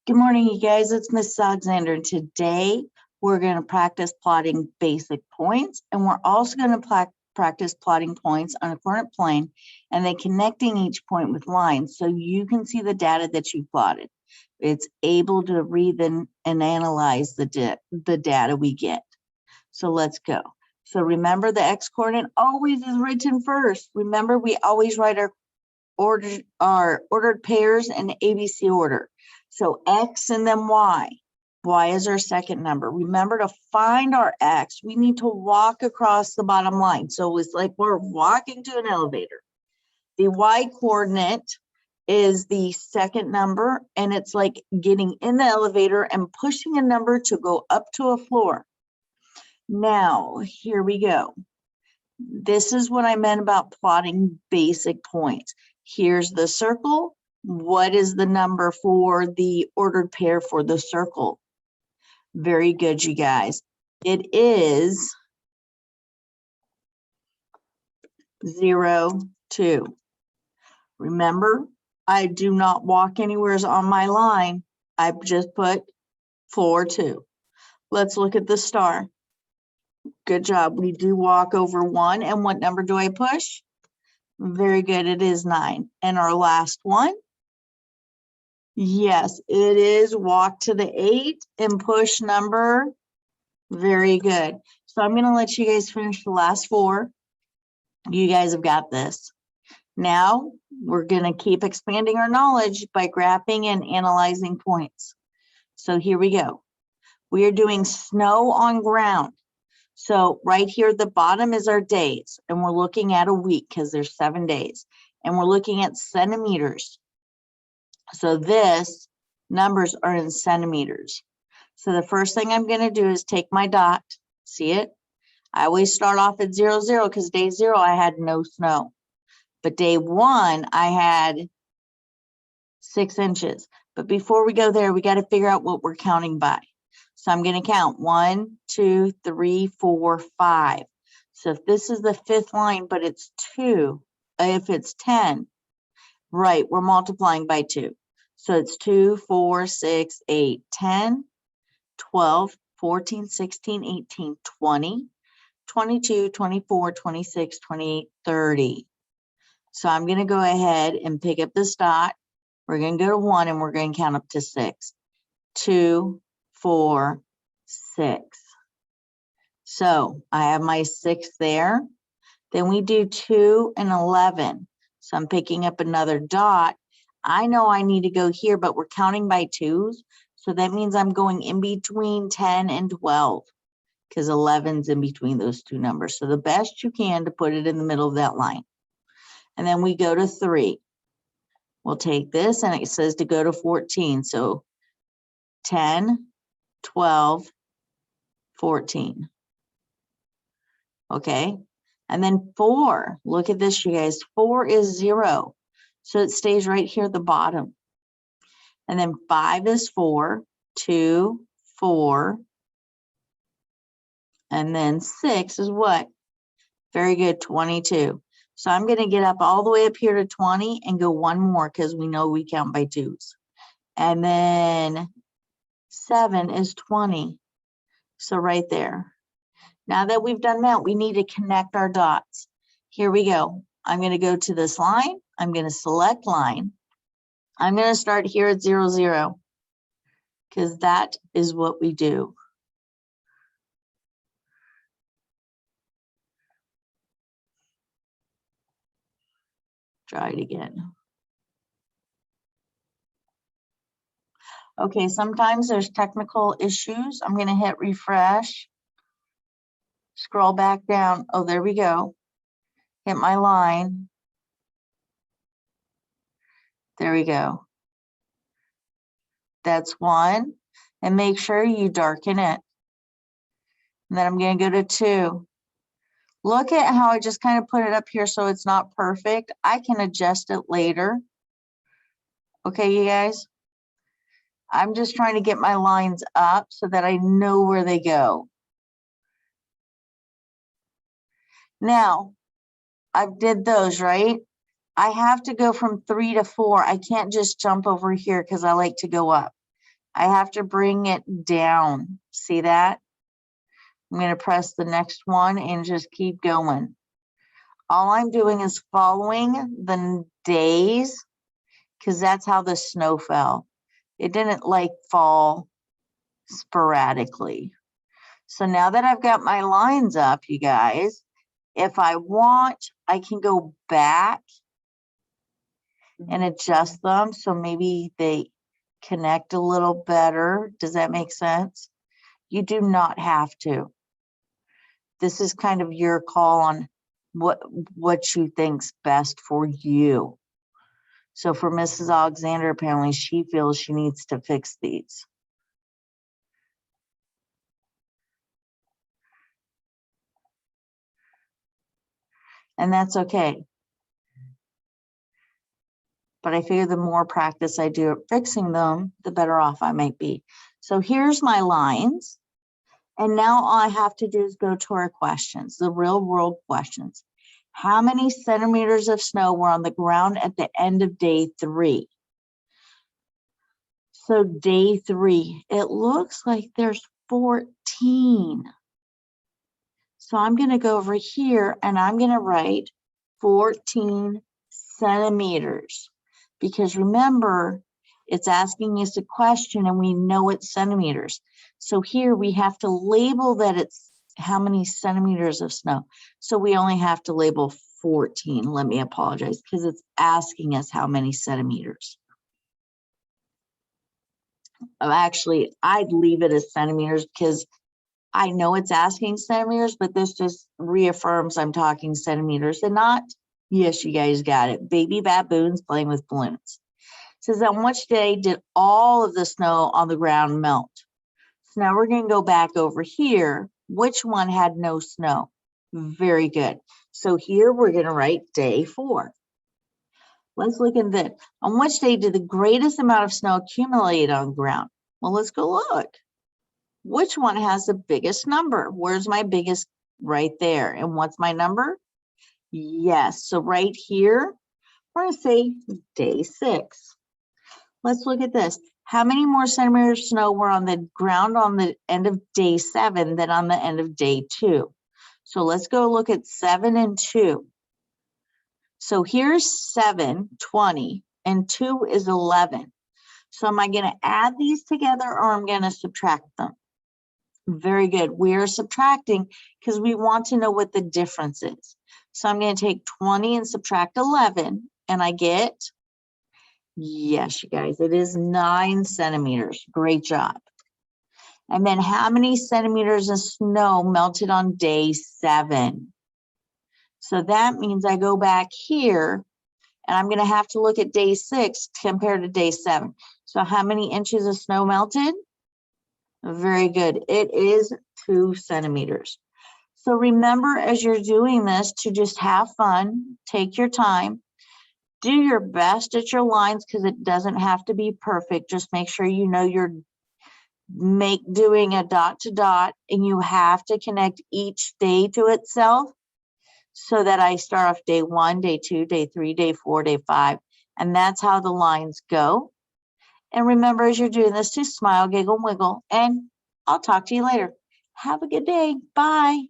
Good morning, you guys. It's Miss Alexander. Today, we're going to practice plotting basic points, and we're also going to practice plotting points on a coordinate plane, and then connecting each point with lines so you can see the data that you plotted. It's able to read and analyze the data we get. So let's go. So remember, the x-coordinate always is written first. Remember, we always write our ordered pairs in ABC order. So X and then Y. Y is our second number. Remember, to find our X, we need to walk across the bottom line. So it's like we're walking to an elevator. The Y coordinate is the second number, and it's like getting in the elevator and pushing a number to go up to a floor. Now, here we go. This is what I meant about plotting basic points. Here's the circle. What is the number for the ordered pair for the circle? Very good, you guys. It is 0, 2. Remember, I do not walk anywhere on my line. I just put 4, 2. Let's look at the star. Good job. We do walk over 1. And what number do I push? Very good. It is 9. And our last one? Yes, it is walk to the 8 and push number. Very good. So I'm going to let you guys finish the last 4. You guys have got this. Now we're going to keep expanding our knowledge by graphing and analyzing points. So here we go. We are doing snow on ground. So right here at the bottom is our days, and we're looking at a week because there's 7 days, and we're looking at centimeters. So this numbers are in centimeters. So the first thing I'm going to do is take my dot. See it? I always start off at 0, 0 because day 0 I had no snow. But day 1 I had 6 inches. But before we go there, we got to figure out what we're counting by. So I'm going to count 1, 2, 3, 4, 5. So if this is the 5th line, but it's 2, if it's 10, right, we're multiplying by 2. So it's 2, 4, 6, 8, 10, 12, 14, 16, 18, 20, 22, 24, 26, 28, 30. So I'm going to go ahead and pick up this dot. We're going to go to 1 and we're going to count up to 6. 2, 4, 6. So I have my 6 there. Then we do 2 and 11. So I'm picking up another dot. I know I need to go here, but we're counting by 2s. So that means I'm going in between 10 and 12 because 11's in between those two numbers. So the best you can to put it in the middle of that line. And then we go to 3. We'll take this and it says to go to 14. So 10, 12, 14. Okay. And then 4, look at this, you guys. 4 is 0. So it stays right here at the bottom. And then 5 is 4, 2, 4. And then 6 is what? Very good, 22. So I'm going to get up all the way up here to 20 and go 1 more because we know we count by 2s. And then 7 is 20. So right there. Now that we've done that, we need to connect our dots. Here we go. I'm going to go to this line. I'm going to select line. I'm going to start here at 0, 0 because that is what we do. Try it again. Okay, sometimes there's technical issues. I'm going to hit refresh. Scroll back down. Oh, there we go. Hit my line. There we go. That's 1. And make sure you darken it. And then I'm going to go to 2. Look at how I just kind of put it up here so it's not perfect. I can adjust it later. Okay, you guys? I'm just trying to get my lines up so that I know where they go. Now, I did those, right? I have to go from 3 to 4. I can't just jump over here because I like to go up. I have to bring it down. See that? I'm going to press the next one and just keep going. All I'm doing is following the days because that's how the snow fell. It didn't like fall sporadically. So now that I've got my lines up, you guys, if I want, I can go back and adjust them so maybe they connect a little better. Does that make sense? You do not have to. This is kind of your call on what you think's best for you. So for Mrs. Alexander, apparently she feels she needs to fix these. And that's okay. But I figure the more practice I do at fixing them, the better off I might be. So here's my lines. And now all I have to do is go to our questions, the real world questions. How many centimeters of snow were on the ground at the end of day 3? So day 3, it looks like there's 14. So I'm going to go over here and I'm going to write 14 centimeters. Because remember, it's asking us a question and we know it's centimeters. So here we have to label that it's how many centimeters of snow. So we only have to label 14. Let me apologize because it's asking us how many centimeters. Actually, I'd leave it as centimeters because I know it's asking centimeters, but this just reaffirms I'm talking centimeters and not, yes, you guys got it, baby baboons playing with balloons. It says, on which day did all of the snow on the ground melt? So now we're going to go back over here. Which one had no snow? Very good. So here we're going to write day 4. Let's look at this. On which day did the greatest amount of snow accumulate on the ground? Well, let's go look. Which one has the biggest number? Where's my biggest? Right there. And what's my number? Yes. So right here, we're going to say day 6. Let's look at this. How many more centimeters of snow were on the ground on the end of day 7 than on the end of day 2? So let's go look at 7 and 2. So here's 7, 20, and 2 is 11. So am I going to add these together or I'm going to subtract them? Very good. We are subtracting because we want to know what the difference is. So I'm going to take 20 and subtract 11 and I get, yes, you guys, it is 9 centimeters. Great job. And then how many centimeters of snow melted on day 7? So that means I go back here and I'm going to have to look at day 6 compared to day 7. So how many inches of snow melted? Very good. It is 2 centimeters. So remember, as you're doing this, to just have fun, take your time, do your best at your lines because it doesn't have to be perfect. Just make sure you know you're doing a dot to dot and you have to connect each day to itself so that I start off day 1, day 2, day 3, day 4, day 5, and that's how the lines go. And remember, as you're doing this, to smile, giggle, wiggle, and I'll talk to you later. Have a good day. Bye.